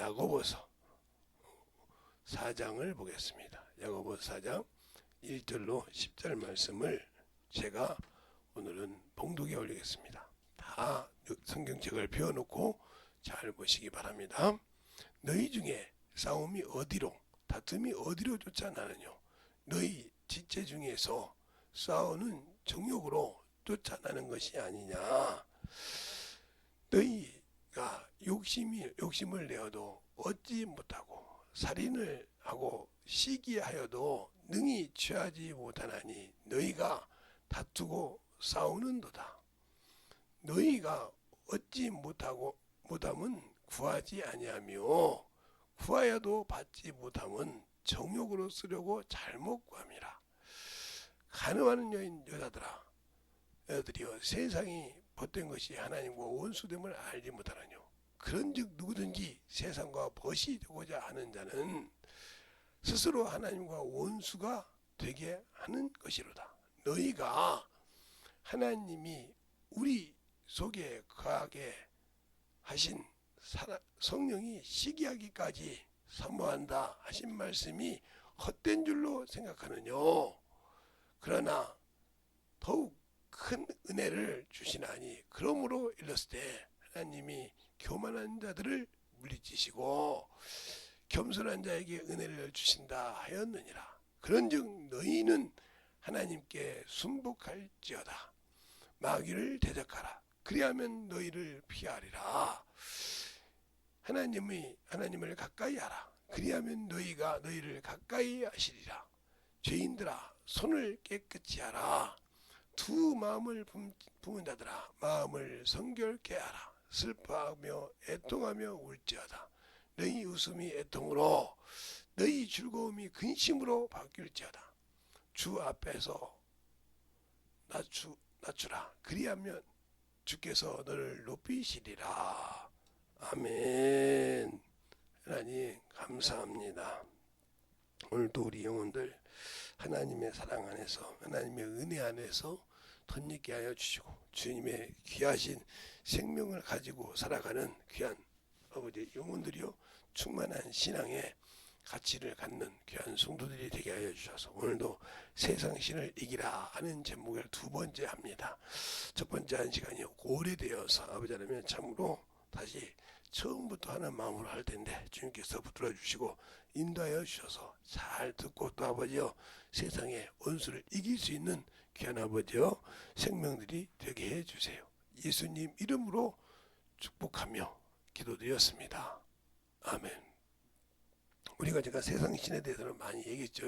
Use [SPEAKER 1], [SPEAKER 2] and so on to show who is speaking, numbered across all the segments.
[SPEAKER 1] 야고보서 4장을 보겠습니다. 야고보서 4장 1절로 10절 말씀을 제가 오늘은 봉독에 올리겠습니다. 다 성경책을 펴놓고 잘 보시기 바랍니다. 너희 중에 싸움이 어디로, 다툼이 어디로 쫓아나느뇨? 너희 지체 중에서 싸우는 정욕으로 쫓아나는 것이 아니냐? 너희가 욕심을 내어도 얻지 못하고 살인을 하고 시기하여도 능히 취하지 못하나니 너희가 다투고 싸우는도다. 너희가 얻지 못함은 구하지 아니하며 구하여도 받지 못함은 정욕으로 쓰려고 잘못 구함이라. 간음하는 여자들이여 세상이 벗된 것이 하나님과 원수됨을 알지 못하나뇨? 그런즉 누구든지 세상과 벗이 되고자 하는 자는 스스로 하나님과 원수가 되게 하는 것이로다. 너희가 하나님이 우리 속에 거하게 하신 성령이 시기하기까지 사모한다 하신 말씀이 헛된 줄로 생각하느뇨? 그러나 더욱 큰 은혜를 주시나니 그러므로 일렀을 때 하나님이 교만한 자들을 물리치시고 겸손한 자에게 은혜를 주신다 하였느니라. 그런즉 너희는 하나님께 순복할지어다. 마귀를 대적하라. 그리하면 너희를 피하리라. 하나님을 가까이 하라. 그리하면 너희가 너희를 가까이 하시리라. 죄인들아 손을 깨끗이 하라. 두 마음을 품은 자들아 마음을 성결케 하라. 슬퍼하며 애통하며 울지어다. 너희 웃음이 애통으로 너희 즐거움이 근심으로 바뀔지어다. 주 앞에서 낮추라. 그리하면 주께서 너를 높이시리라. 아멘. 하나님 감사합니다. 오늘도 우리 영혼들 하나님의 사랑 안에서 하나님의 은혜 안에서 덧입게 하여 주시고 주님의 귀하신 생명을 가지고 살아가는 귀한 아버지 영혼들이요 충만한 신앙의 가치를 갖는 귀한 성도들이 되게 하여 주셔서 오늘도 세상 신을 이기라 하는 제목을 두 번째 합니다. 첫 번째 한 시간이 오래되어서 아버지 하나님 참으로 다시 처음부터 하는 마음으로 할 텐데 주님께서 붙들어 주시고 인도하여 주셔서 잘 듣고 또 아버지요 세상의 원수를 이길 수 있는 귀한 아버지요 생명들이 되게 해 주세요. 예수님 이름으로 축복하며 기도드렸습니다. 아멘. 우리가 제가 세상 신에 대해서는 많이 얘기했죠.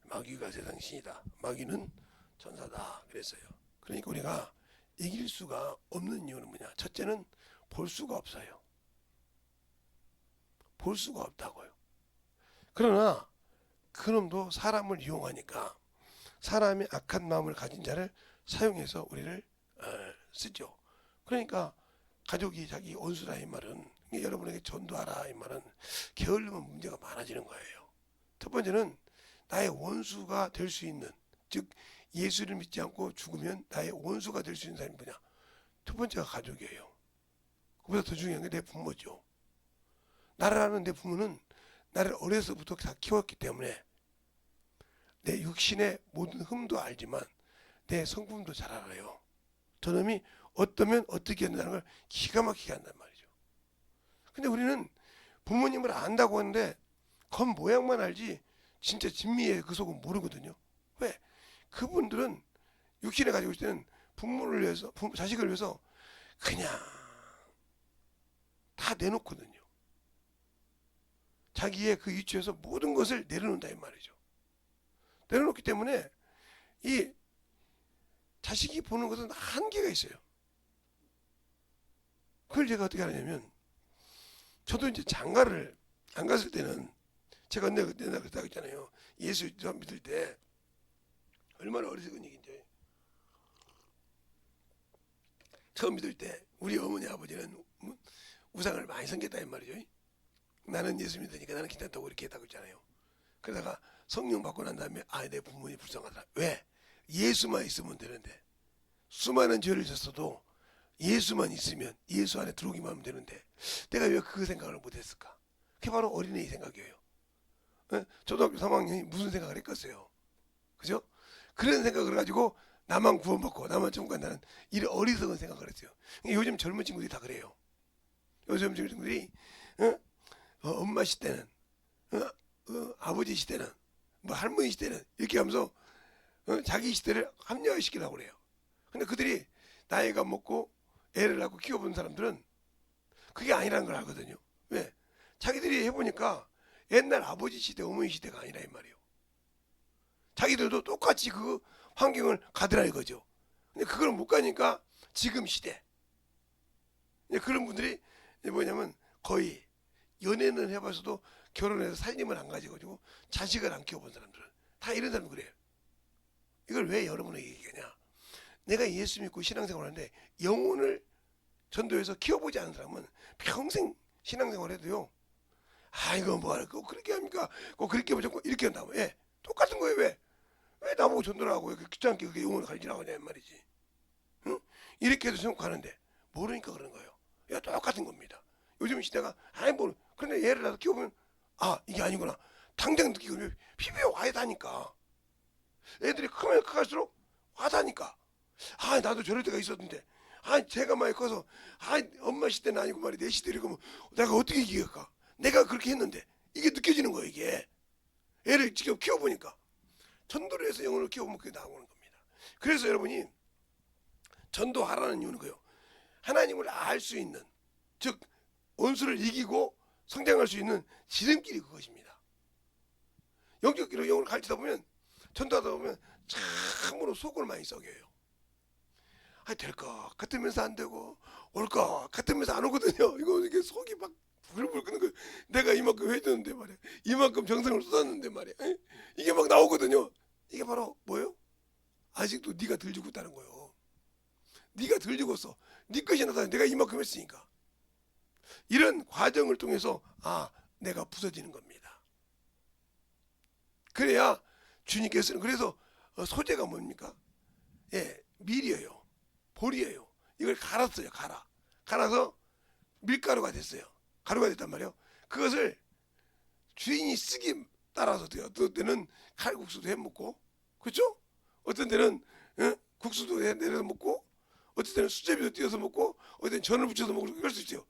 [SPEAKER 1] 마귀가 세상 신이다. 마귀는 천사다 그랬어요. 그러니까 우리가 이길 수가 없는 이유는 뭐냐? 첫째는 볼 수가 없어요. 볼 수가 없다고요. 그러나 그놈도 사람을 이용하니까 사람의 악한 마음을 가진 자를 사용해서 우리를 쓰죠. 그러니까 가족이 자기 원수다 이 말은 여러분에게 전도하라 이 말은 게을르면 문제가 많아지는 거예요. 첫 번째는 나의 원수가 될 수 있는, 즉 예수를 믿지 않고 죽으면 나의 원수가 될 수 있는 사람이 뭐냐? 첫 번째가 가족이에요. 그보다 더 중요한 게 내 부모죠. 나를 아는 내 부모는 나를 어려서부터 다 키웠기 때문에 내 육신의 모든 흠도 알지만 내 성품도 잘 알아요. 저놈이 어떠면 어떻게 한다는 걸 기가 막히게 한단 말이죠. 근데 우리는 부모님을 안다고 하는데 겉 모양만 알지 진짜 진미의 그 속은 모르거든요. 왜? 그분들은 육신에 가지고 있을 때는 부모를 위해서, 자식을 위해서 그냥 다 내놓거든요. 자기의 그 위치에서 모든 것을 내려놓는다 이 말이죠. 내려놓기 때문에 이 자식이 보는 것은 한계가 있어요. 그걸 제가 어떻게 하냐면 저도 이제 장가를 안 갔을 때는 제가 내가 그랬다고 했잖아요. 예수 믿을 때 얼마나 어리석은 얘기인지. 처음 믿을 때 우리 어머니 아버지는 우상을 많이 섬겼다 이 말이죠. 나는 예수 믿으니까 나는 괜찮다고 이렇게 했다고 했잖아요. 그러다가 성령 받고 난 다음에 내 부모님이 불쌍하더라. 왜? 예수만 있으면 되는데 수많은 죄를 졌어도 예수만 있으면 예수 안에 들어오기만 하면 되는데 내가 왜 그 생각을 못했을까? 그게 바로 어린애의 생각이에요. 예? 초등학교 3학년이 무슨 생각을 했겠어요? 그죠? 그런 생각을 가지고 나만 구원받고 나만 천국 간다는 이런 어리석은 생각을 했어요. 요즘 젊은 친구들이 다 그래요. 요즘 젊은 친구들이 어? 엄마 시대는 아버지 시대는 뭐 할머니 시대는 이렇게 하면서 자기 시대를 합리화시키려고 그래요. 근데 그들이 나이가 먹고 애를 낳고 키워본 사람들은 그게 아니라는 걸 알거든요. 왜? 자기들이 해보니까 옛날 아버지 시대, 어머니 시대가 아니라 이 말이에요. 자기들도 똑같이 그 환경을 가더라 이거죠. 근데 그걸 못 가니까 지금 시대. 그런 분들이 뭐냐면 거의 연애는 해봐서도 결혼해서 살림을 안 가져가지고 자식을 안 키워본 사람들은 다 이런 사람 그래요. 이걸 왜 여러분에게 얘기하냐? 내가 예수 믿고 신앙생활하는데 영혼을 전도해서 키워보지 않은 사람은 평생 신앙생활 해도요. 아 이거 뭐하러 꼭 그렇게 합니까? 꼭 그렇게 무조건 이렇게 한다고. 예, 똑같은 거예요. 왜 나보고 전도를 하고 귀찮게 그게 영혼을 가르치라고 하냐 말이지. 응? 이렇게 해도 전국 가는데 모르니까 그런 거예요. 야 똑같은 겁니다. 요즘 시대가 아니 뭐 그런데 얘를 나도 키우면 아 이게 아니구나. 당장 느끼고 피부에 와야다니까. 애들이 크면 클수록 와다니까. 아 나도 저럴 때가 있었는데 아 제가 많이 커서 아 엄마 시대는 아니고 말이야 내 시대를 뭐 내가 어떻게 이겨갈까. 내가 그렇게 했는데 이게 느껴지는 거예요. 이게 애를 직접 키워보니까 전도를 해서 영혼을 키워보면 그게 나오는 겁니다. 그래서 여러분이 전도하라는 이유는 그요. 하나님을 알 수 있는 즉 원수를 이기고 성장할 수 있는 지름길이 그것입니다. 영적 길로 영혼을 가르치다 보면 전도하다 보면 참으로 속을 많이 썩여요. 아 될까 같으면서 안 되고 올까 같으면서 안 오거든요. 이게 속이 막 부글부글 끄는 거. 내가 이만큼 해줬는데 말이야. 이만큼 정성을 쏟았는데 말이야. 이게 막 나오거든요. 이게 바로 뭐예요? 아직도 네가 덜 죽었다는 거예요. 네가 덜 죽었어. 네 것이 나타나 내가 이만큼 했으니까. 이런 과정을 통해서 아 내가 부서지는 겁니다. 그래야 주님께서는 그래서 소재가 뭡니까? 예, 밀이에요. 볼이에요. 이걸 갈았어요. 갈아서 밀가루가 됐어요. 가루가 됐단 말이에요. 그것을 주인이 쓰기 따라서 돼요. 어떤 때는 칼국수도 해 먹고, 그렇죠? 어떤 때는 국수도 내려서 먹고, 어떤 때는 수제비도 띄어서 먹고, 어떤 때는 전을 붙여서 먹고 그럴 수 있어요.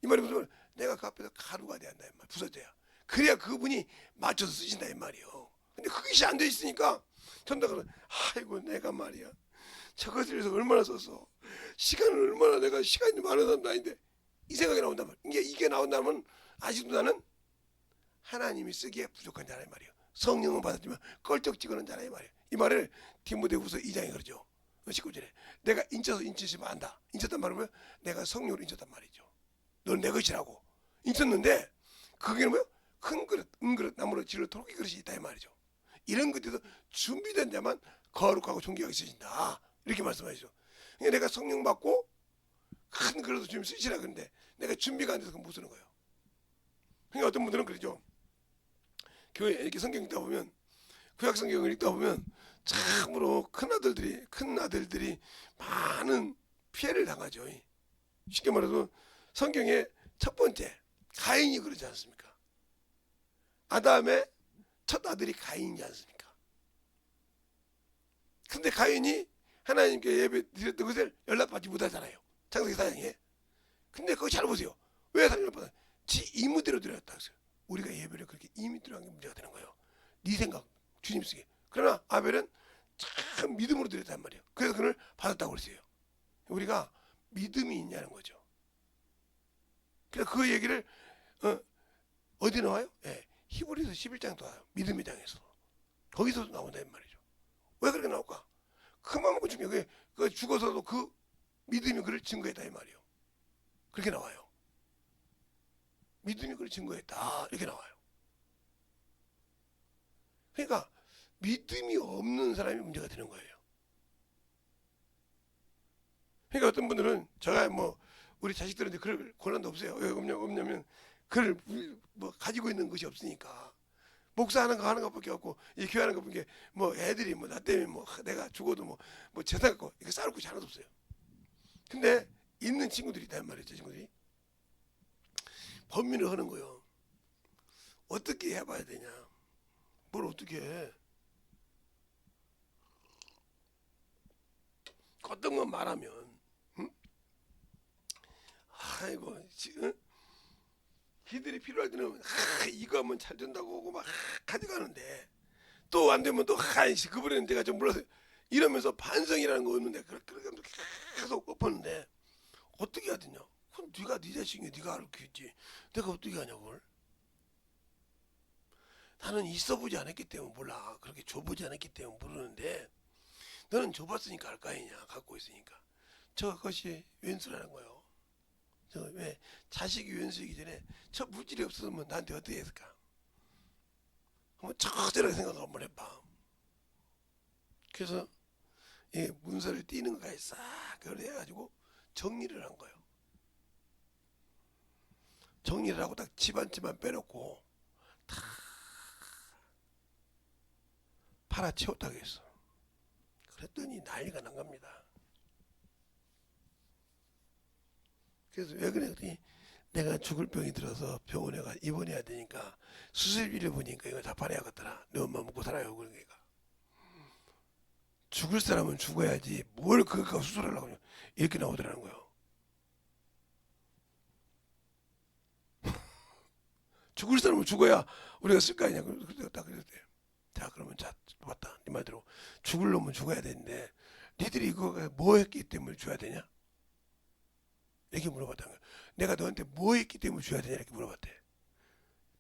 [SPEAKER 1] 이 말이 무슨 말? 내가 그 앞에서 가루가 돼야 한다 이 말. 부서져야. 그래야 그분이 맞춰서 쓰신다 이 말이에요. 근데 그것이 안 돼 있으니까 전도가는 아이고 내가 말이야. 저것을 위해서 얼마나 썼어. 시간을 얼마나 내가 시간이 많은 사람도 아닌데 이 생각이 나온단 말이야. 이게 나온다면 아직도 나는 하나님이 쓰기에 부족한 자라 이 말이에요. 성령은 받았지만 껄쩍지근한 자라 이 말이에요. 이 말을 디모데후서 2장에 그러죠. 19절에 내가 인쳐서 인치시면 안다. 인쳤단 말은 내가 성령으로 인쳤단 말이죠. 넌 내 것이라고 인쳤는데 그게 뭐야? 큰 그릇, 은그릇, 나무로 질러 토끼 그릇이 있다 이 말이죠. 이런 것들도 준비된 자만 거룩하고 존귀하게 쓰신다. 이렇게 말씀하시죠. 그러니까 내가 성령 받고 큰 그릇도 좀 쓰시라 그러는데 내가 준비가 안 돼서 못 쓰는 거예요. 그러니까 어떤 분들은 그러죠. 교회 이렇게 성경 읽다 보면 구약 성경을 읽다 보면 참으로 큰 아들들이 많은 피해를 당하죠. 쉽게 말해서 성경의 첫 번째 가인이 그러지 않습니까? 아담의 첫 아들이 가인이지 않습니까? 근데 가인이 하나님께 예배 드렸던 것을 연락받지 못하잖아요. 창세기 4장에. 근데 그거 잘 보세요. 왜 연락받아? 지 이무대로 드렸다 했어요. 우리가 예배를 그렇게 이무대로 한 게 문제가 되는 거예요. 네 생각, 주님 쓰게. 그러나 아벨은 참 믿음으로 드렸단 말이에요. 그래서 그걸 받았다고 그랬어요. 우리가 믿음이 있냐는 거죠. 그래서 그 얘기를 어디 나와요? 예, 히브리서 11장도 나와요. 믿음의 장에서. 거기서도 나온다는 말이죠. 왜 그렇게 나올까? 그만큼 중요해. 그 죽어서도 그 믿음이 그를 증거했다 이 말이에요. 그렇게 나와요. 믿음이 그를 증거했다 이렇게 나와요. 그러니까 믿음이 없는 사람이 문제가 되는 거예요. 그러니까 어떤 분들은 제가 뭐 우리 자식들한테 그럴 권한도 없어요. 왜 없냐면 그를 뭐 가지고 있는 것이 없으니까 목사하는 거 하는 것밖에 없고 이 교회하는 것밖에 뭐 애들이 뭐 나 때문에 뭐 내가 죽어도 뭐 재산 갖고 이거 쌓을 곳이 하나도 없어요. 근데 있는 친구들이 있단 말이에요. 친구들이 범민을 하는 거예요. 어떻게 해봐야 되냐? 뭘 어떻게 해? 어떤 건 말하면, 응? 아이고, 지금 기들이 필요할 때는 이거 하면 잘 된다고 하고 막 가져가는데 또 안 되면 또 하이씨 그분은 내가 좀 몰라서 이러면서 반성이라는 거 없는데 그렇게 계속 엎었는데 어떻게 해야 되냐? 그건 네가 네 자식이 네가 알겠지. 내가 어떻게 하냐고 그걸. 나는 있어보지 않았기 때문에 몰라. 그렇게 줘보지 않았기 때문에 모르는데 너는 줘봤으니까 알 거 아니냐. 갖고 있으니까. 저것이 왼수라는 거요. 저 왜 자식이 왼수이기 전에 저 물질이 없었으면 나한테 어떻게 했을까? 한번 적절하게 생각 한번 해봐. 그래서 이 문서를 띄는 것까지 싹 그걸 해가지고 정리를 한 거예요. 정리를 하고 딱 집안집안 빼놓고 다 팔아채웠다고 했어. 그랬더니 난리가 난 겁니다. 그래서 왜 그래? 그랬더니 내가 죽을 병이 들어서 병원에 가 입원해야 되니까 수술비를 보니까 이거 다 팔아야겠더라. 내 엄마 먹고 살아요. 그러니까 죽을 사람은 죽어야지 뭘 그거 수술하려고 그냥 이렇게 나오더라는 거예요. 죽을 사람은 죽어야 우리가 쓸 거 아니냐. 그래서 딱 그랬대요. 자 그러면 자 맞다. 네 말대로 죽을 놈은 죽어야 되는데 니들이 이거 뭐 했기 때문에 줘야 되냐? 이렇게 물어봤다는 거야. 내가 너한테 뭐 했기 때문에 줘야 되냐 이렇게 물어봤대.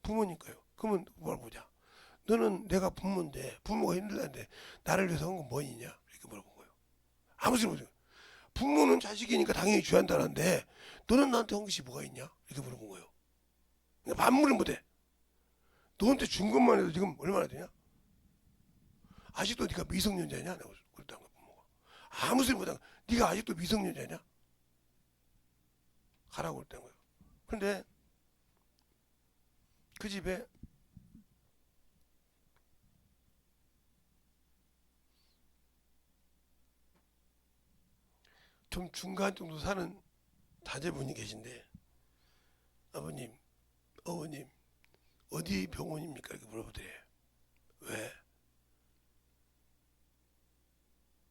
[SPEAKER 1] 부모니까요. 그러면 뭘 보자. 너는 내가 부모인데 부모가 힘들다는데 나를 위해서 한 건 뭐냐 이렇게 물어본 거예요. 아무 소리 못해요. 부모는 자식이니까 당연히 줘야 한다는데 너는 나한테 한 것이 뭐가 있냐 이렇게 물어본 거예요. 그러니까 반문을 못해. 너한테 준 것만 해도 지금 얼마나 되냐? 아직도 네가 미성년자냐? 내가 그랬다는 거야 부모가. 아무 소리 못하고 네가 아직도 미성년자냐? 가라고 그랬다는 거예요. 근데 그 집에 좀 중간 정도 사는 자제분이 계신데 아버님, 어머님 어디 병원입니까? 이렇게 물어보더래. 왜?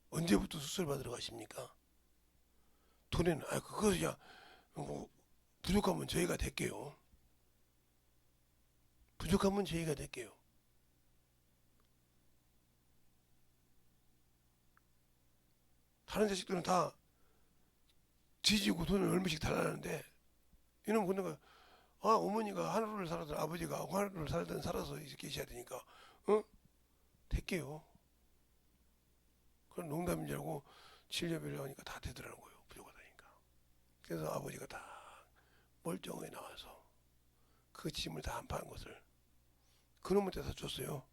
[SPEAKER 1] 언제부터 수술 받으러 가십니까? 돈에는 그것이야 뭐 부족하면 저희가 댈게요. 부족하면 저희가 댈게요. 다른 자식들은 다 지지고 돈을 얼마씩 달라는데 이놈 보니까 어머니가 하루를 살아든 아버지가 하루를 살든 살아서 이제 계셔야 되니까 댈게요. 그런 농담인 줄 알고 진료비를 하니까 다 되더라는 거예요. 부족하다니까. 그래서 아버지가 다 멀쩡하게 나와서 그 짐을 다 안 파는 것을 그놈한테 다 줬어요.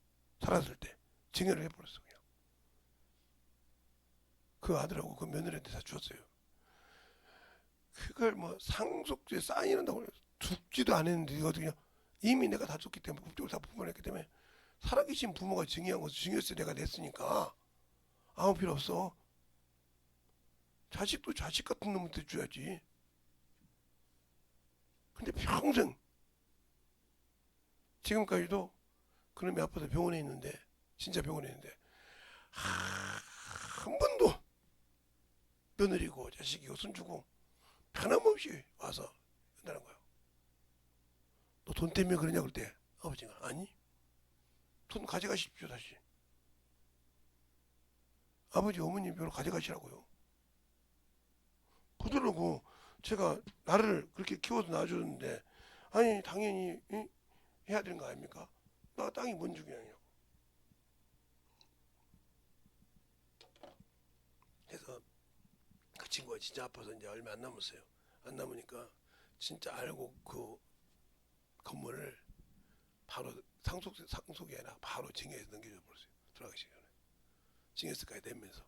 [SPEAKER 1] 살았을 때 증여를 해버렸어 그냥. 그 아들하고 그 며느리한테 다 줬어요. 그걸 뭐 상속죄 사인한다고 죽지도 않았는데 이거든요. 이미 내가 다 줬기 때문에 법적으로 다 부분했기 때문에 살아계신 부모가 증여한 것을 증여세 내가 냈으니까 아무 필요 없어. 자식도 자식 같은 놈한테 줘야지. 근데 평생 지금까지도 그놈이 아파서 병원에 있는데 진짜 병원에 있는데 한 번도 며느리고 자식이고 손주고 변함없이 와서 한다는 거예요. 너 돈 때문에 그러냐 그럴 때 아버지가 아니 돈 가져가십시오 다시. 아버지 어머님 병을 가져가시라고요. 그러더라고. 제가 나를 그렇게 키워서 낳아줬는데 아니 당연히 해야 되는 거 아닙니까? 나 땅이 뭔 중요하냐고. 그래서 그 친구가 진짜 아파서 이제 얼마 안 남았어요. 안 남으니까 진짜 알고 그 건물을 바로 상속이 아니라 바로 증여해서 넘겨줘 버렸어요. 돌아가시기 전에 증여세까지 내면서.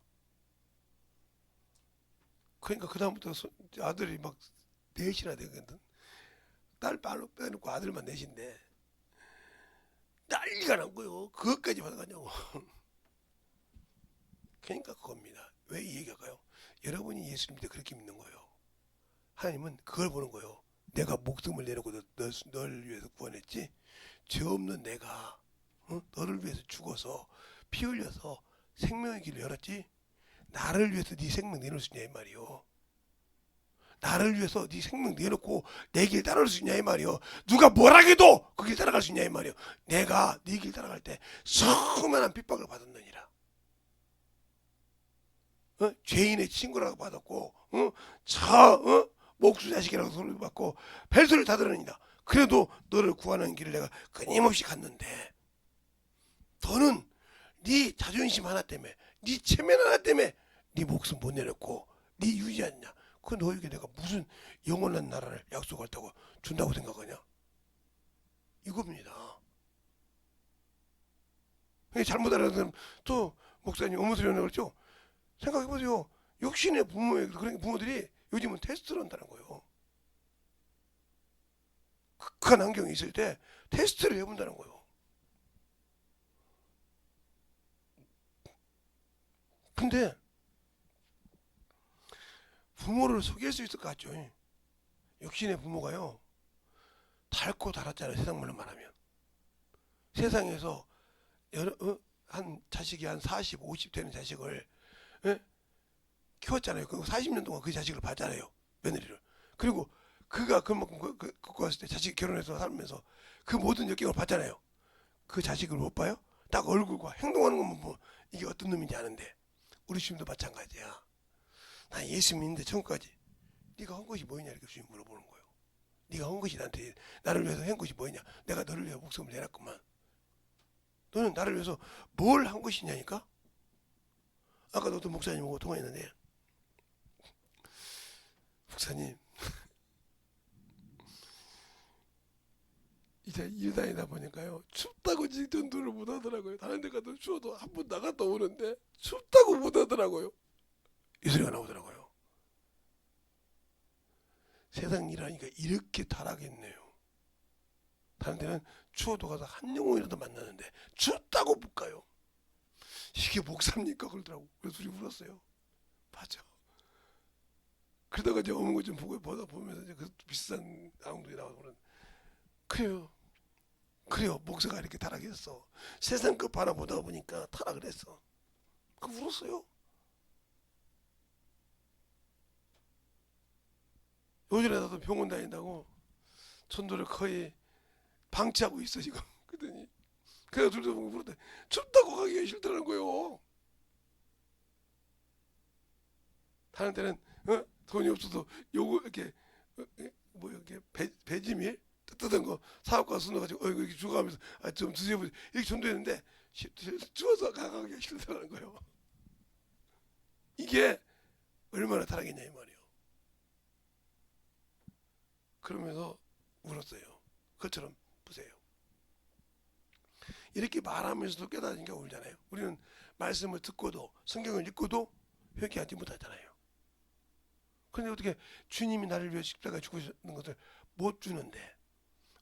[SPEAKER 1] 그러니까 그 다음부터 아들이 막 넷이나 되거든. 딸 빨로 빼놓고 아들만 넷인데 난리가 난 거예요. 그것까지 받아가냐고. 그러니까 그겁니다. 왜 이 얘기할까요? 여러분이 예수 믿을 때 그렇게 믿는 거예요. 하나님은 그걸 보는 거예요. 내가 목숨을 내놓고 널 위해서 구원했지. 죄 없는 내가 너를 위해서 죽어서 피 흘려서 생명의 길을 열었지. 나를 위해서 네 생명 내놓을 수 있냐 이 말이요. 나를 위해서 네 생명 내놓고 내 길 따라갈 수 있냐 이 말이요. 누가 뭐라 해도 그 길 따라갈 수 있냐 이 말이요. 내가 네 길 따라갈 때 수많은 핍박을 받았느니라. 죄인의 친구라고 받았고, 목수 자식이라고 소리를 받고 벨소리를 다 들으니라. 그래도 너를 구하는 길을 내가 끊임없이 갔는데, 너는 네 자존심 하나 때문에, 네 체면 하나 때문에 네 목숨 못 내렸고 네 유지하냐. 그 너에게 내가 무슨 영원한 나라를 약속했다고 준다고 생각하냐? 이겁니다. 잘못 알아듣는 또 목사님 어머소리 한다고 그랬죠? 생각해보세요. 육신의 부모에 그런 부모들이 요즘은 테스트를 한다는 거예요. 극한 환경이 있을 때 테스트를 해본다는 거예요. 근데 부모를 속일 수 있을 것 같죠? 육신의 부모가요, 닳고 닳았잖아요. 세상 말로 말하면. 세상에서 한 자식이 한 40, 50 되는 자식을 키웠잖아요. 그 40년 동안 그 자식을 봤잖아요. 며느리를. 그리고 그가 그만큼 갖고 왔을 때 자식이 결혼해서 살면서 그 모든 역경을 봤잖아요. 그 자식을 못 봐요? 딱 얼굴과 행동하는 것만 보면 이게 어떤 놈인지 아는데, 우리 주님도 마찬가지야. 나 예수 믿는데 천국까지 네가 한 것이 뭐냐 이렇게 주님 물어보는 거예요. 네가 한 것이 나를 위해서 한 것이 뭐냐. 내가 너를 위해 목숨을 내놨구만. 너는 나를 위해서 뭘 한 것이냐니까. 아까도 어떤 목사님하고 통화했는데, 목사님 이제 일 다니다 보니까요, 춥다고 전도를 못 하더라고요. 다른 데 가도 추워도 한 번 나갔다 오는데 춥다고 못 하더라고요. 이 소리가 나오더라고요. 세상 일하니까 이렇게 타락했네요. 다른 데는 추워도 가서 한 영혼이라도 만나는데 춥다고 못 가요. 이게 목사입니까? 그러더라고. 그래서 우리 울었어요. 맞아. 그러다가 이제 어문 것 좀 보다 보면서 이제 그 비싼 낭독이 나와서 그래요. 그래요. 목사가 이렇게 타락했어. 세상 것 바라보다 보니까 타락을 했어. 그 울었어요. 요즘에 나도 병원 다닌다고 전도를 거의 방치하고 있어 지금. 그러더니 그래서 둘도 보고 그러대. 춥다고 가기가 싫다는 거예요. 다른 때는 돈이 없어도 요거 이렇게 뭐 이렇게 배지밀 뜨뜻한 거 사업가 수놓가지고 이렇게 주고하면서 좀 드셔보세요 이렇게 전도했는데 추워서 가기가 싫다는 거예요. 이게 얼마나 타락했냐 이 말이에요. 그러면서 울었어요. 그것처럼 보세요. 이렇게 말하면서도 깨달으니까 울잖아요. 우리는 말씀을 듣고도 성경을 읽고도 회개하지 못하잖아요. 그런데 어떻게 주님이 나를 위해 십자가에 죽으시는 것을 못 주는데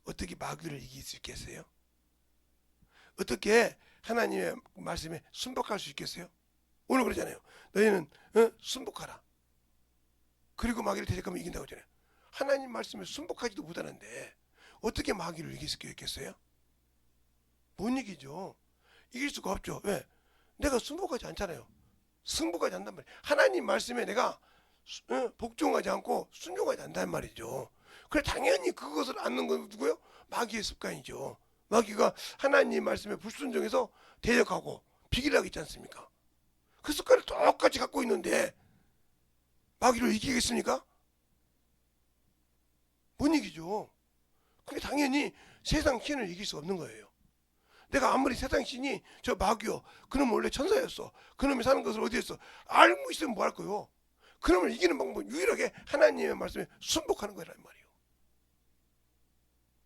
[SPEAKER 1] 어떻게 마귀를 이길 수 있겠어요? 어떻게 하나님의 말씀에 순복할 수 있겠어요? 오늘 그러잖아요. 너희는 순복하라. 그리고 마귀를 대적하면 이긴다고 하잖아요. 하나님 말씀에 순복하지도 못하는데 어떻게 마귀를 이길 수 있겠어요? 못 이기죠. 이길 수가 없죠. 왜? 내가 순복하지 않잖아요. 승복하지 않단 말이에요. 하나님 말씀에 내가 복종하지 않고 순종하지 않단 말이죠. 그래 당연히 그것을 않는 건 누구요? 마귀의 습관이죠. 마귀가 하나님 말씀에 불순종해서 대적하고 비기를 하고 있지 않습니까? 그 습관을 똑같이 갖고 있는데 마귀를 이기겠습니까? 못 이기죠. 그게 당연히 세상 신을 이길 수 없는 거예요. 내가 아무리 세상 신이 저 마귀요, 그놈 원래 천사였어, 그놈이 사는 것을 어디 했어 알고 있으면 뭐 할 거요? 그놈을 이기는 방법은 유일하게 하나님의 말씀에 순복하는 거란 말이에요.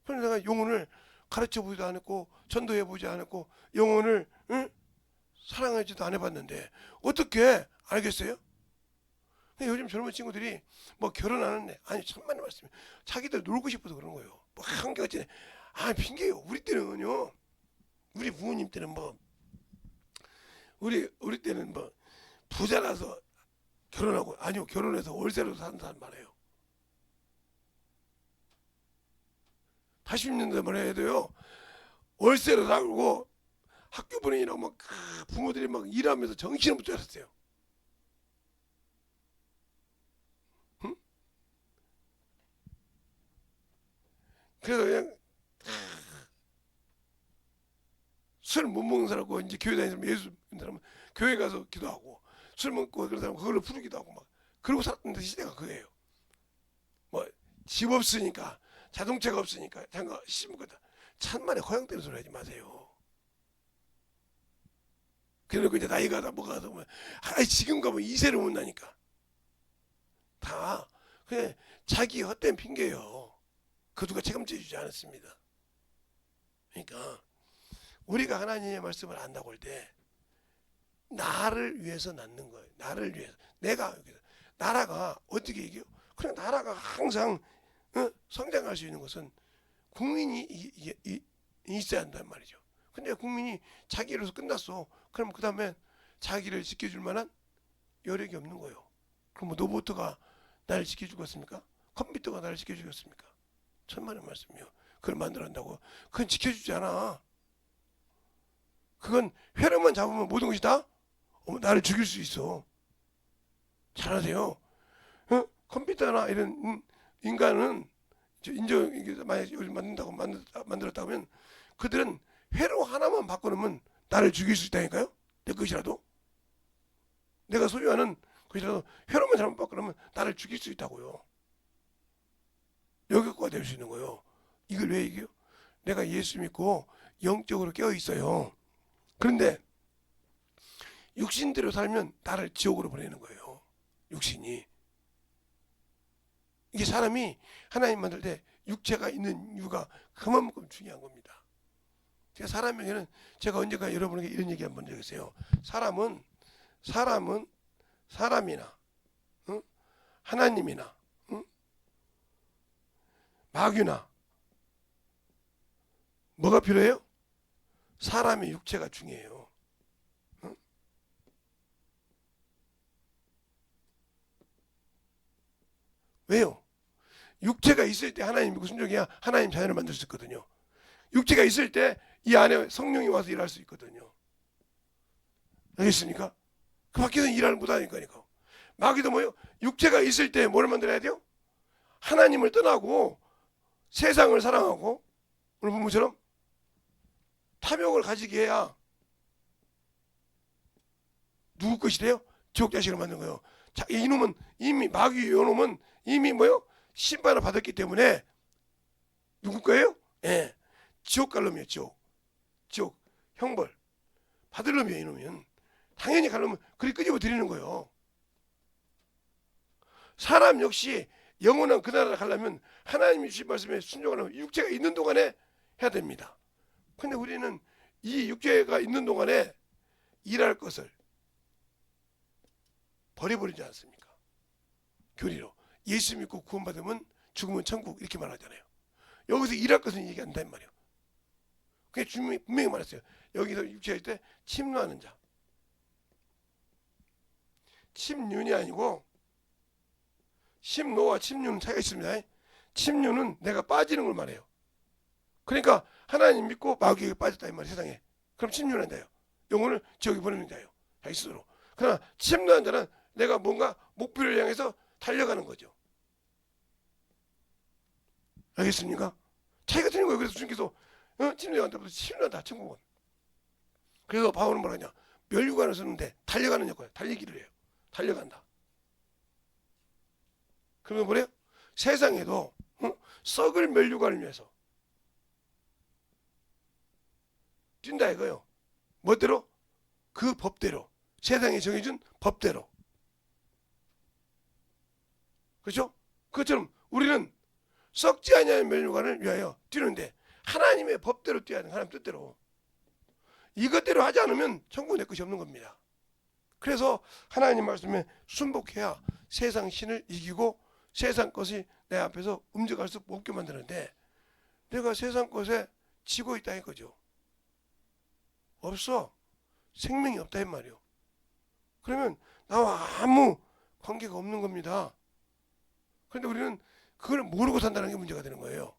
[SPEAKER 1] 그래서 내가 영혼을 가르쳐보지도 않았고 전도해보지 않았고 영혼을 사랑하지도 안 해봤는데 어떻게 알겠어요? 요즘 젊은 친구들이 뭐 결혼하는데 아니 천만의 말씀이에요. 자기들 놀고 싶어서 그런 거예요. 뭐 한개같이 핑계요. 우리 때는요, 우리 부모님 때는 뭐 우리 때는 뭐 부자라서 결혼하고 아니요 결혼해서 월세로 사는 사람 많아요. 80년대만 해도요 월세를 나고 학교 보내느라고 막 부모들이 막 일하면서 정신을 못 차렸어요. 응? 그래서 그냥 술 못 먹는 사람하고 이제 교회 다니는 사람, 예수 믿는 사람은 교회 가서 기도하고, 술 먹고 그런 사람은 그걸로 부르기도 하고 막 그러고 살았던 시대가 그거예요. 뭐 집 없으니까, 자동차가 없으니까 장가 심은 거다. 천만에 허영되는 소리 하지 마세요. 그래놓고 이제 나이가 다 뭐가 다 보면 지금 가면 이세를 못 나니까 다 그냥 자기 헛된 핑계예요. 그 누가 책임져 주지 않았습니다. 그러니까 우리가 하나님의 말씀을 안다고 할 때 나를 위해서 낳는 거예요. 나를 위해서. 내가 나라가 어떻게 얘기해요? 그냥 나라가 항상 성장할 수 있는 것은 국민이 있어야 한단 말이죠. 근데 국민이 자기로서 끝났어. 그럼 그 다음에 자기를 지켜줄 만한 여력이 없는 거예요. 그럼 뭐 로봇가 나를 지켜주겠습니까? 컴퓨터가 나를 지켜주겠습니까? 천만의 말씀이요. 그걸 만들어낸다고. 그건 지켜주지 않아. 그건 회로만 잡으면 모든 것이 다 나를 죽일 수 있어. 잘하세요. 컴퓨터나 이런 인간은 인정 만약 만든다고 만들었다면 그들은 회로 하나만 바꿔놓으면 나를 죽일 수 있다니까요. 내 것이라도 내가 소유하는 것이라도 회로만 잘못 바꿔놓으면 나를 죽일 수 있다고요. 여기까지 될 수 있는 거예요. 이걸 왜 얘기해요? 내가 예수 믿고 영적으로 깨어 있어요. 그런데 육신대로 살면 나를 지옥으로 보내는 거예요. 육신이. 이게 사람이 하나님 만들 때 육체가 있는 이유가 그만큼 중요한 겁니다. 제가 사람에게는 제가 언젠가 여러분에게 이런 얘기 한번 드렸어요. 사람은 사람이나 하나님이나 마귀나 뭐가 필요해요? 사람의 육체가 중요해요. 왜요? 육체가 있을 때 하나님 믿고 순종해야 하나님 자녀를 만들 수 있거든요. 육체가 있을 때 이 안에 성령이 와서 일할 수 있거든요. 알겠습니까? 그 밖에서는 일을 못하니까요. 마귀도 뭐요? 육체가 있을 때 뭘 만들어야 돼요? 하나님을 떠나고 세상을 사랑하고 오늘 본문처럼 탐욕을 가지게 해야 누구 것이래요? 지옥 자식을 만든 거예요. 자, 이놈은 이미 마귀 요놈은 이미 뭐요? 심판을 받았기 때문에 누구 거예요? 예, 지옥 갈 놈이에요. 지옥 형벌 받을 놈이에요. 이놈은 당연히 갈 놈은 그리 끄집어 드리는 거예요. 사람 역시 영원한 그 나라를 가려면 하나님이 주신 말씀에 순종하려면 육체가 있는 동안에 해야 됩니다. 근데 우리는 이 육체가 있는 동안에 일할 것을 버려버리지 않습니까? 교리로 예수 믿고 구원받으면 죽으면 천국 이렇게 말하잖아요. 여기서 일할 것은 얘기 안 된단 말이에요. 그게 분명히 말했어요. 여기서 육체할 때 침노하는 자. 침륜이 아니고 침노와 침륜은 차이가 있습니다. 침륜은 내가 빠지는 걸 말해요. 그러니까 하나님 믿고 마귀에게 빠졌다 이 말이에요. 세상에. 그럼 침륜한 자예요. 영혼을 지옥에 보내는 자예요. 자기 스스로. 그러나 침노한 자는 내가 뭔가 목표를 향해서 달려가는 거죠. 알겠습니까? 차이가 드는 거예요. 그래서 주님께서 침노한다부터 침노한다 천국은. 그래서 바울은 뭐라냐? 멸류관을 쓰는데 달려가는 역할, 달리기를 해요. 달려간다. 그러면 뭐래요? 세상에도 썩을 멸류관을 위해서 뛴다 이거요. 뭐대로? 그 법대로. 세상이 정해준 법대로. 그렇죠? 그것처럼 우리는 썩지 아니하는 멸류관을 위하여 뛰는데 하나님의 법대로 뛰어야 하는 하나님 뜻대로. 이것대로 하지 않으면 천국 내 것이 없는 겁니다. 그래서 하나님 말씀에 순복해야 세상 신을 이기고 세상 것이 내 앞에서 움직일 수 없게 만드는데 내가 세상 것에 지고 있다 이거죠. 없어. 생명이 없다 이 말이요. 그러면 나와 아무 관계가 없는 겁니다. 그런데 우리는 그걸 모르고 산다는 게 문제가 되는 거예요.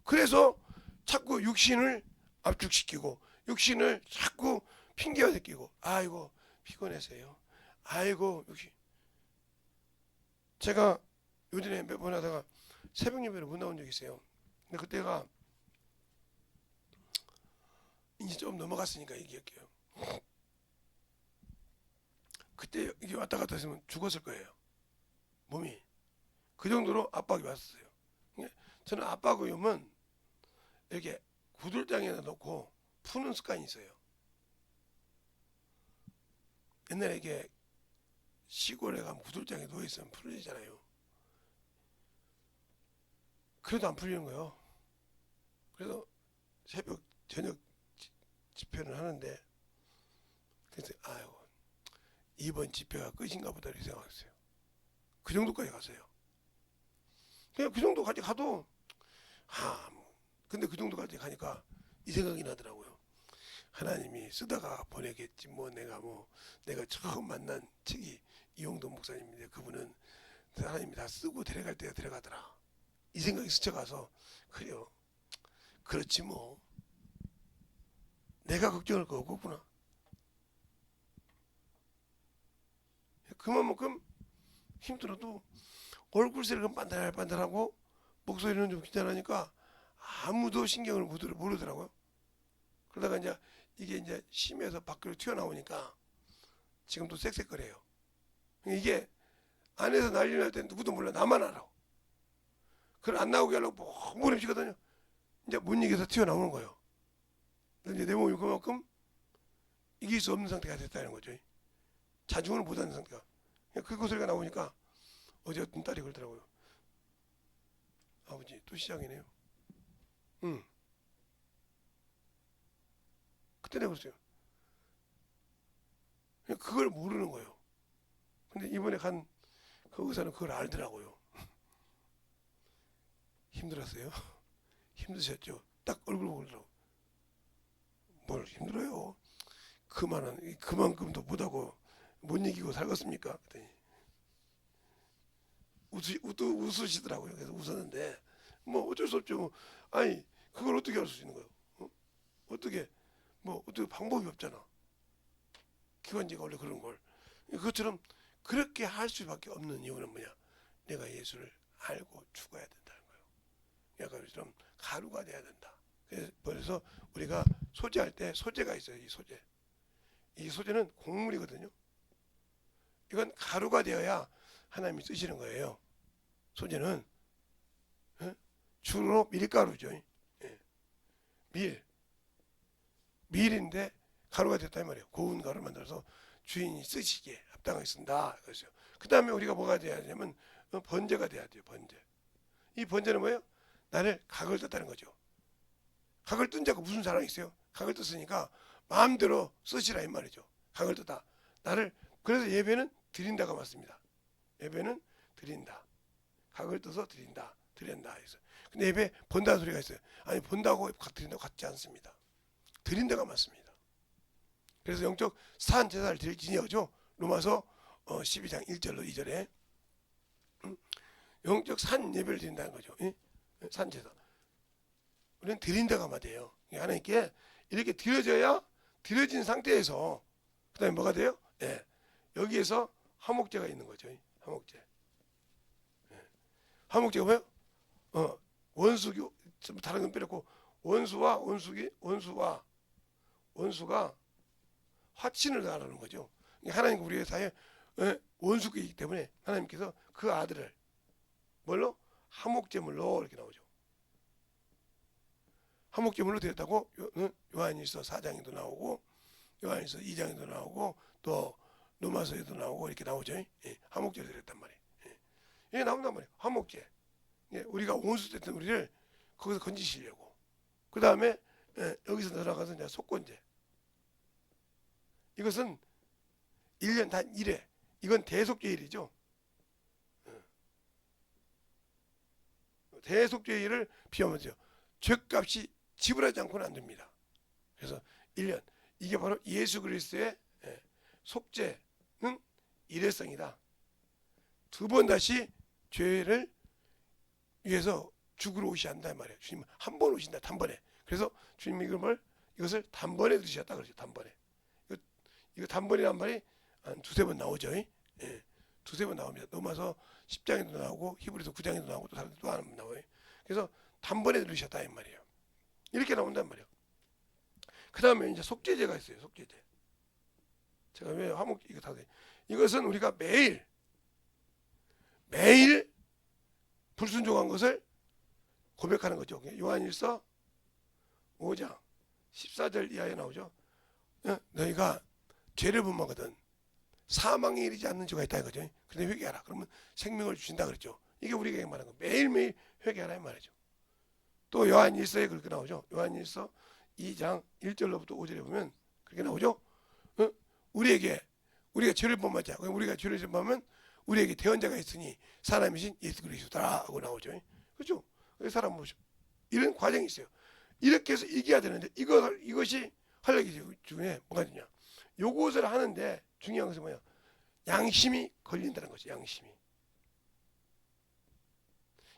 [SPEAKER 1] 그래서 자꾸 육신을 압축시키고 육신을 자꾸 핑계가 느끼고 아이고 피곤해서요. 아이고 역시 제가 요즘에 몇 번 하다가 새벽 예배를 못 나온 적이 있어요. 근데 그때가 이제 좀 넘어갔으니까 얘기할게요. 그때 이게 왔다 갔다 했으면 죽었을 거예요. 몸이 그 정도로 압박이 왔었어요. 저는 압박 위험은 이렇게 구들장에다 놓고 푸는 습관이 있어요. 옛날에 이게 시골에 가면 구들장에 누워있으면 풀리잖아요. 그래도 안 풀리는 거예요. 그래서 새벽 저녁 집회를 하는데 그래서 아이고 이번 집회가 끝인가 보다 이렇게 생각했어요. 그 정도까지 갔어요. 그냥 그 정도까지 가도 근데 그 정도까지 가니까 이 생각이 나더라고요. 하나님이 쓰다가 보내겠지 내가 처음 만난 책이 이용돈 목사님인데 그분은 하나님이 다 쓰고 데려갈 때가 데려가더라. 이 생각이 스쳐가서 그래요. 그렇지 뭐 내가 걱정할 거 없구나. 그만큼 힘들어도 얼굴색은 반달반달하고 목소리는 좀 귀찮으니까 아무도 신경을 모르더라고요. 그러다가 이게 이제 심해서 밖으로 튀어나오니까 지금도 쌕쌕거려요. 이게 안에서 난리 날 때 누구도 몰라. 나만 알아. 그걸 안 나오게 하려고 몸부림치거든요. 이제 못 이겨서 튀어나오는 거예요. 이제 내 몸이 그만큼 이길 수 없는 상태가 됐다는 거죠. 자중을 못하는 상태가. 그 소리가 나오니까 어제 어떤 딸이 그러더라고요. 아버지 또 시작이네요. 응. 그때 내가 그랬어요. 그걸 모르는 거예요. 근데 이번에 간 그 의사는 그걸 알더라고요. 힘들었어요? 힘드셨죠? 딱 얼굴 보더라고. 뭘 힘들어요? 그만큼도 못하고 못 이기고 살겠습니까? 그랬더니 웃으시더라고요. 그래서 웃었는데 뭐 어쩔 수 없죠. 아니 그걸 어떻게 할 수 있는 거예요? 어떻게 어떻게 방법이 없잖아. 기관지가 원래 그런 걸 그것처럼 그렇게 할 수밖에 없는 이유는 뭐냐? 내가 예수를 알고 죽어야 된다는 거예요. 약간 좀 가루가 돼야 된다. 그래서 우리가 소재할 때 소재가 있어요. 이 소재는 곡물이거든요. 이건 가루가 되어야 하나님이 쓰시는 거예요. 소재는 주로 밀가루죠. 밀인데 가루가 됐다 이 말이에요. 고운 가루 만들어서 주인이 쓰시기에 합당하게 쓴다. 그래서 그 다음에 우리가 뭐가 돼야 되냐면 번제가 돼야 돼요. 번제. 이 번제는 뭐예요? 나를 각을 떴다는 거죠. 각을 뜬 자가 무슨 자랑이 있어요? 각을 떴으니까 마음대로 쓰시라 이 말이죠. 각을 떴다. 나를 그래서 예배는 드린다가 맞습니다. 예배는 드린다. 각을 떠서 드린다. 해서. 근데 예배 본다는 소리가 있어요. 아니 본다고 각 드린다고 같지 않습니다. 드린다가 맞습니다. 그래서 영적 산 제사를 지내죠. 로마서 12장 1절로 2절에 영적 산 예배를 드린다는 거죠. 산 제사. 우리는 드린다가 맞아요. 하나님께 이렇게 드려진 상태에서 그 다음에 뭐가 돼요? 여기에서 화목제가 있는 거죠. 화목제. 화목제가 뭐예요? 원수기 다른 건 빼놓고 원수가 화친을 하라는 거죠. 하나님과 우리 사이에 원수이기 때문에 하나님께서 그 아들을 뭘로? 화목제물로 이렇게 나오죠. 화목제물로 드렸다고 요한일서 4장에도 나오고 요한일서 2장에도 나오고 또 로마서에도 나오고 이렇게 나오죠. 화목제를 드렸단 말이에요. 이게 나온단 말이에요. 화목제. 우리가 원수 됐던 우리를 거기서 건지시려고. 그 다음에 여기서 들어가서 이제 속건제. 이것은 1년 단 1회. 이건 대속죄일이죠. 대속죄일을 피하면서요. 죄값이 지불하지 않고는 안 됩니다. 그래서 1년. 이게 바로 예수 그리스도의 속죄는 일회성이다. 두 번 다시 죄를 위해서 죽으러 오셔야 한다 말이에요. 주님 한 번 오신다. 단번에. 그래서 주님이 이걸 이것을 단번에 들으셨다 그러죠. 단번에. 이거 단번이란 말이 한 두세 번 나오죠. 예. 두세 번 나옵니다. 넘어서 10장에도 나오고 히브리서 9장에도 나오고 또 다른 또 하나 나와요. 그래서 단번에 들으셨다 이 말이에요. 이렇게 나온단 말이에요. 그 다음에 이제 속죄제가 있어요. 속죄제. 제가 왜 화목 이거 다 돼. 이것은 우리가 매일 불순종한 것을 고백하는 거죠. 요한일서 5장 14절 이하에 나오죠. 너희가 죄를 범하거든 사망에 이르지 않는 죄가 있다 이거죠. 그런데 회개하라. 그러면 생명을 주신다 그랬죠. 이게 우리가 말하는 거. 매일매일 회개하라 이 말이죠. 또 요한일서에 그렇게 나오죠. 요한일서 2장 1절로부터 5절에 보면 그렇게 나오죠. 우리가 죄를 범하자. 우리가 죄를 범하면 우리에게 대언자가 있으니 사람이신 예수 그리스도라 하고 나오죠. 그렇죠? 사람 보죠. 이런 과정이 있어요. 이렇게 해서 이겨야 되는데 이것이 활력이 중에 뭐가 되냐? 요것을 하는데 중요한 것은 뭐냐? 양심이 걸린다는 거죠. 양심이.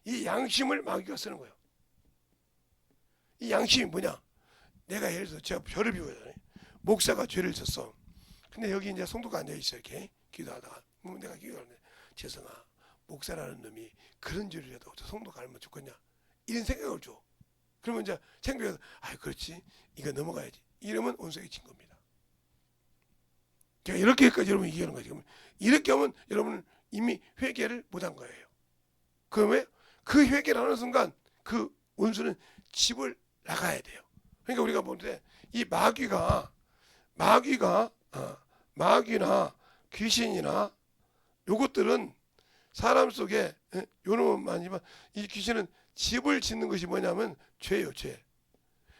[SPEAKER 1] 이 양심을 마귀가 쓰는 거예요. 이 양심이 뭐냐? 내가 예를 들어서 제가 별을 비우잖아요. 목사가 죄를 졌어. 근데 여기 이제 성도가 앉아 있어 이렇게 기도하다가 내가 기도하는데 재성아 목사라는 놈이 그런 죄를 해도 성도가 알면 좋겠냐? 이런 생각을 줘. 그러면 이제 생각해서 그렇지 이거 넘어가야지. 이러면 원수에게 진 겁니다. 그러니까 이렇게까지 여러분 이기는 거죠. 이렇게 하면 여러분은 이미 회개를 못한 거예요. 그러면 그 회개를 하는 순간 그 원수는 집을 나가야 돼요. 그러니까 우리가 볼 때 이 마귀나 귀신이나 요것들은 사람 속에 요놈은 아니지만 이 귀신은 집을 짓는 것이 뭐냐면 죄예요. 죄.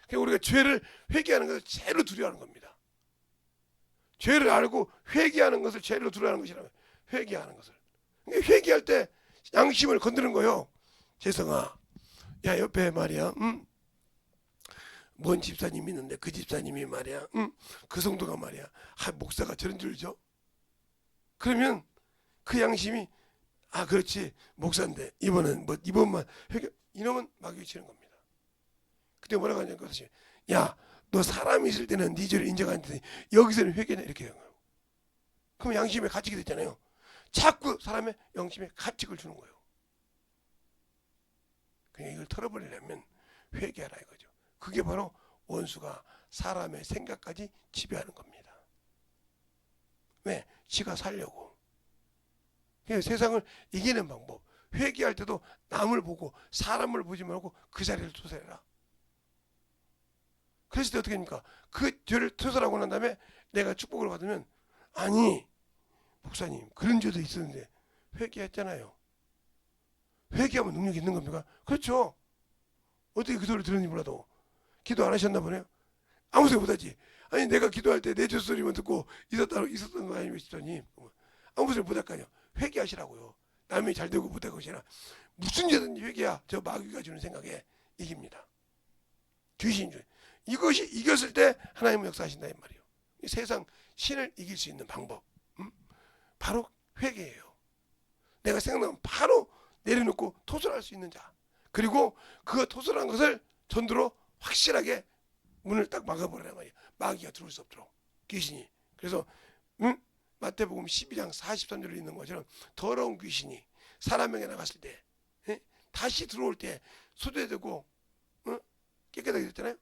[SPEAKER 1] 그러니까 우리가 죄를 회개하는 것을 죄로 두려워하는 겁니다. 죄를 알고 회개하는 것을 죄로 두려워하는 것이라면 회개하는 것을. 그러니까 회개할 때 양심을 건드는 거예요. 재성아, 야 옆에 말이야, 뭔 집사님이 있는데 그 집사님이 말이야, 그 성도가 말이야, 목사가 저런 줄 줘? 그러면 그 양심이 그렇지 목사인데 이번만 회개 이놈은 마귀 치는 겁니다. 그때 뭐라고 하냐면 그것이 야 너 사람이 있을 때는 네 죄를 인정 안 했더니 여기서는 회개네 이렇게 하는 거예요. 그럼 양심에 가책이 됐잖아요. 자꾸 사람의 양심에 가책을 주는 거예요. 그냥 이걸 털어버리려면 회개하라 이거죠. 그게 바로 원수가 사람의 생각까지 지배하는 겁니다. 왜? 지가 살려고. 세상을 이기는 방법. 회개할 때도 남을 보고 사람을 보지 말고 그 자리를 토설해라. 그랬을 때 어떻게 됩니까? 그 죄를 토설하고 난 다음에 내가 축복을 받으면 아니 목사님 그런 죄도 있었는데 회개했잖아요. 회개하면 능력이 있는 겁니까? 그렇죠. 어떻게 그 소리를 들었는지 몰라도 기도 안 하셨나 보네요. 아무 소리 못하지. 아니 내가 기도할 때 내 죄 소리만 듣고 있었던 거 아니면 싶더니 아무 소리 못할 거 아니에요. 회개하시라고요. 남이 잘 되고 못하고 하시나 무슨 죄든지 회개야 저 마귀가 주는 생각에 이깁니다. 귀신 줄 이것이 이겼을 때 하나님은 역사하신다 이 말이에요. 세상 신을 이길 수 있는 방법 바로 회개예요. 내가 생각나면 바로 내려놓고 토설할 수 있는 자. 그리고 그 토설한 것을 전도로 확실하게 문을 딱 막아버리란 말이에요. 마귀가 들어올 수 없도록 귀신이. 그래서 마태복음 12장 43절에 있는 것처럼 더러운 귀신이 사람에게 나갔을 때 다시 들어올 때 소대되고 깨끗하게 됐잖아요.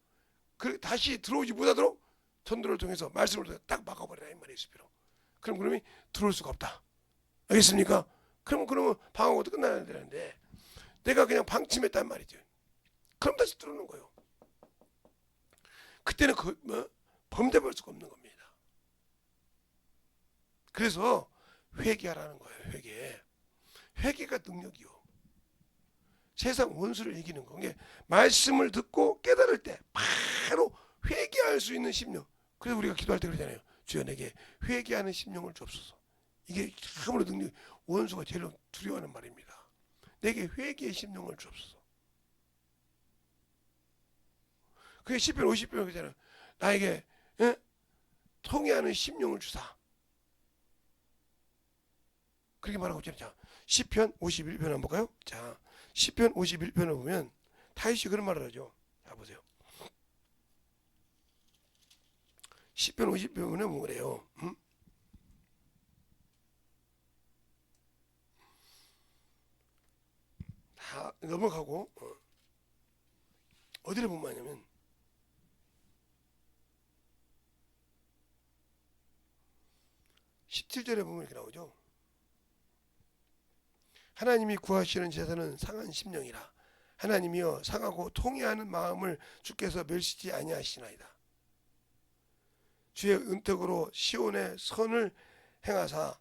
[SPEAKER 1] 다시 들어오지 못하도록 전도를 통해서 말씀을 통해서 딱 막아버리라 이 말이에요. 그럼 그놈이 들어올 수가 없다. 알겠습니까? 그러면 방어도 끝나야 되는데 내가 그냥 방침했단 말이죠. 그럼 다시 들어오는 거예요. 그때는 범접할 수가 없는 겁니다. 그래서 회개하라는 거예요. 회개가 능력이요. 세상 원수를 이기는 거. 말씀을 듣고 깨달을 때 바로 회개할 수 있는 심령. 그래서 우리가 기도할 때 그러잖아요. 주여 내게 회개하는 심령을 주옵소서. 이게 참으로 능력. 원수가 제일 두려워하는 말입니다. 내게 회개의 심령을 주옵소서. 그게 시편 50편 그러잖아요. 나에게 통회하는 심령을 주사. 그렇게 말하고 있잖아요. 자, 시편 51편 한번 볼까요? 자, 시편 51편을 보면 다윗이 그런 말을 하죠. 자, 보세요. 10편 50편에 뭐래요? 다 넘어가고 어디를 보면 하냐면 17절에 보면 이렇게 나오죠. 하나님이 구하시는 제사는 상한 심령이라. 하나님이여 상하고 통회하는 마음을 주께서 멸시지 아니하시나이다. 주의 은택으로 시온의 선을 행하사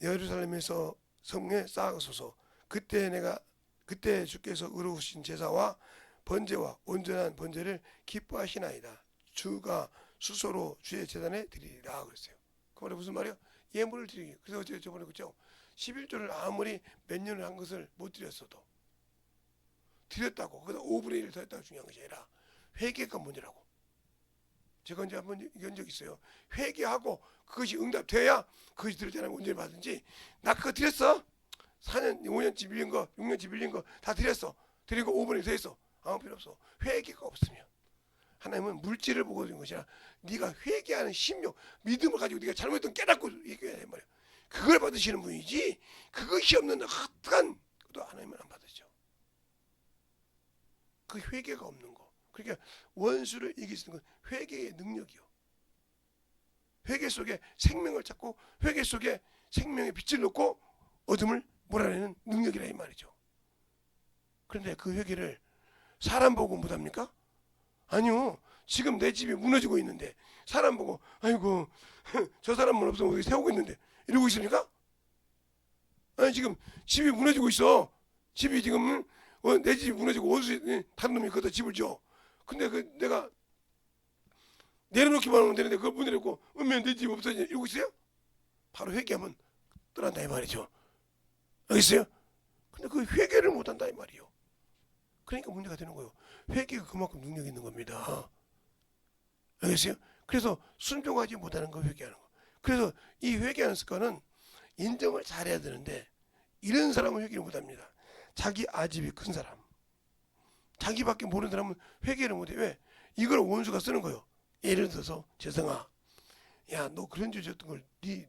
[SPEAKER 1] 예루살렘에서 성에 쌓으소서. 그때 주께서 의로우신 제사와 번제와 온전한 번제를 기뻐하시나이다. 주가 수소로 주의 제단에 드리리라 그랬어요. 그 말이 무슨 말이야? 예물을 드리기. 그래서 저번에 그죠? 11조를 아무리 몇 년을 한 것을 못 드렸어도 드렸다고 그다 5분의 1을 더했다고 중요한 것이 아니라 회개가 문제라고. 제가 이제 한번 이런 적 있어요. 회개하고 그것이 응답돼야 그것이 드렸잖아요. 온전히 받은지 나 그거 드렸어. 4년 5년치 빌린 거 6년치 빌린 거 다 드렸어. 드리고 5분의 1 더했어. 아무 필요 없어. 회개가 없으면 하나님은 물질을 보고 주는 것이 아니라 네가 회개하는 심령 믿음을 가지고 네가 잘못했던 깨닫고 얘기해야 돼 말이야. 그걸 받으시는 분이지 그것이 없는 헛한 것도 하나님은 안 받으죠. 그 회개가 없는 거. 그러니까 원수를 이길 수 있는 건 회개의 능력이요. 회개 속에 생명을 찾고 회개 속에 생명의 빛을 넣고 어둠을 몰아내는 능력이라 이 말이죠. 그런데 그 회개를 사람 보고 못합니까? 아니요. 지금 내 집이 무너지고 있는데 사람 보고 아이고 저 사람만 없으면 어디 세우고 있는데 이러고 있습니까? 아니 지금 집이 무너지고 있어. 집이 지금 내 집이 무너지고 원수 다른 놈이 거기다 집을 줘. 근데 내가 내려놓기만 하면 되는데 그걸 못 내려놓고 으면 내 집 없어지 이러고 있어요? 바로 회개하면 떠난다 이 말이죠. 알겠어요? 근데 그 회개를 못한다 이 말이요. 그러니까 문제가 되는 거예요. 회개가 그만큼 능력이 있는 겁니다. 알겠어요? 그래서 순종하지 못하는 거 회개하는 거. 그래서 이 회개하는 습관은 인정을 잘해야 되는데 이런 사람은 회개를 못합니다. 자기 아집이 큰 사람, 자기밖에 모르는 사람은 회개를 못해. 왜? 이걸 원수가 쓰는 거예요. 예를 들어서 재성아, 야 너 그런 죄 졌던 걸 네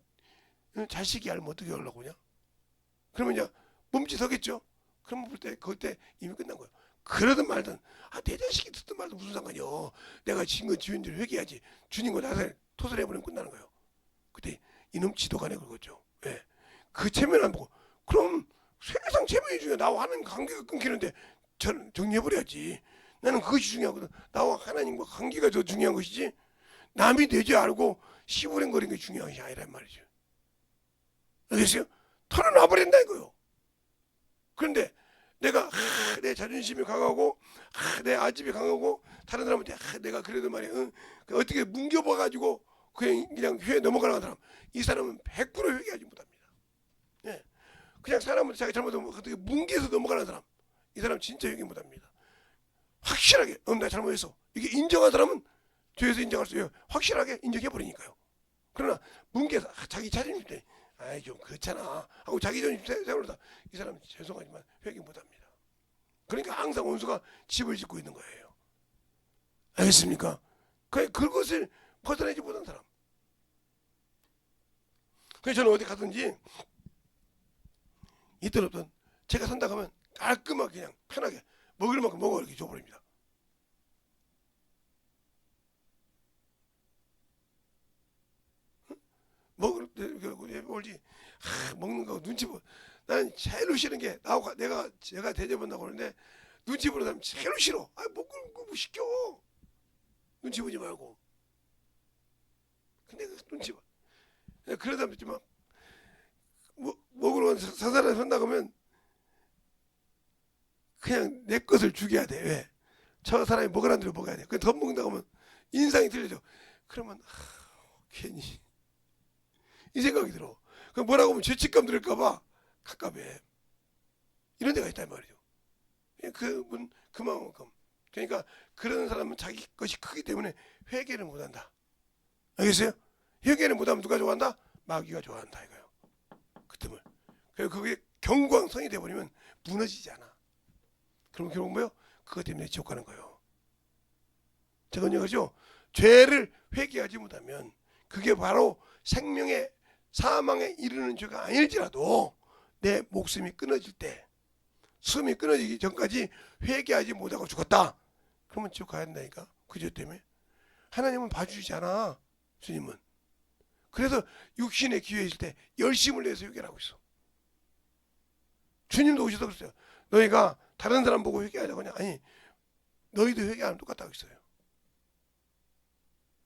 [SPEAKER 1] 자식이 알면 어떻게 하려고 그냐? 그러면 이제 멈칫서겠죠. 그러면 볼 때 그때 이미 끝난 거예요. 그러든 말든 내 자식이 듣든 말든 무슨 상관이요. 내가 진거 지은 줄 회개하지. 주님 거 나를 토설해버리면 끝나는 거예요. 그때 이놈 지도간에 그러겠죠. 왜? 그 체면 안 보고 그럼 세상 체면이 중요해. 나와 하는 관계가 끊기는데 정리해버려야지. 나는 그것이 중요하거든. 나와 하나님과 관계가 더 중요한 것이지 남이 되지 알고 시부랭거리는 게 중요한 것이 아니란 말이죠. 알겠어요? 털어놔버린다 이거요. 그런데 내가 내 자존심이 강하고 내 아집이 강하고 다른 사람한테 내가 그래도 말이야 어떻게 뭉겨봐가지고 그냥 회에 넘어가는 사람 이 사람은 100% 회개하지 못합니다. 예. 그냥 사람한테 자기 잘못하면 어떻게 뭉개서 넘어가는 사람 이 사람 진짜 회개 못합니다. 확실하게 내가 잘못했어 이게 인정한 사람은 죄에서 인정할 수 있어요. 확실하게 인정해버리니까요. 그러나 뭉개서 자기 자존심 때 아이 좀 그렇잖아 하고 자기 자존심 세우려다 이 사람은 죄송하지만 회개 못합니다. 그러니까 항상 원수가 집을 짓고 있는 거예요. 알겠습니까? 그것을 벗어내지 못한 사람. 그래서 저는 어디 가든지 이틀 없던 제가 산다 하면 깔끔하게 그냥 편하게 먹을 만큼 먹어 이렇게 줘버립니다. 먹을 때 뭘지 먹는 거 눈치 보. 나는 제일 싫은 게 나하고 제가 대접한다고 하는데 눈치 보는 사람 제일 싫어. 먹을 거 뭐 시켜. 눈치 보지 말고. 근데 그 눈치 봐. 그러다 보지만 먹으러 사사를 산다 그러면 그냥 내 것을 죽여야 돼. 왜? 저 사람이 먹으라는 대로 먹어야 돼. 더 먹는다 그러면 인상이 틀려져. 그러면 괜히 이 생각이 들어. 그 뭐라고 하면 죄책감 들을까봐 갑갑해. 이런 데가 있단 말이죠. 그만큼. 그러니까 그런 사람은 자기 것이 크기 때문에 회개를 못한다. 알겠어요? 회개를 못하면 누가 좋아한다? 마귀가 좋아한다 이거예요. 그 틈을. 그리고 그게 경광성이 돼버리면 무너지지 않아. 그럼 결국 뭐요? 그것 때문에 지옥 가는 거예요. 제가 그죠? 죄를 회개하지 못하면 그게 바로 생명의 사망에 이르는 죄가 아닐지라도 내 목숨이 끊어질 때, 숨이 끊어지기 전까지 회개하지 못하고 죽었다. 그러면 지옥 가야 된다니까. 그 죄 때문에. 하나님은 봐주지 않아. 주님은. 그래서 육신의 기회 있을 때 열심을 내서 회개를 하고 있어. 주님도 오셔서 그랬어요. 너희가 다른 사람 보고 회개하자고 하냐? 아니, 너희도 회개하면 똑같다고 했어요.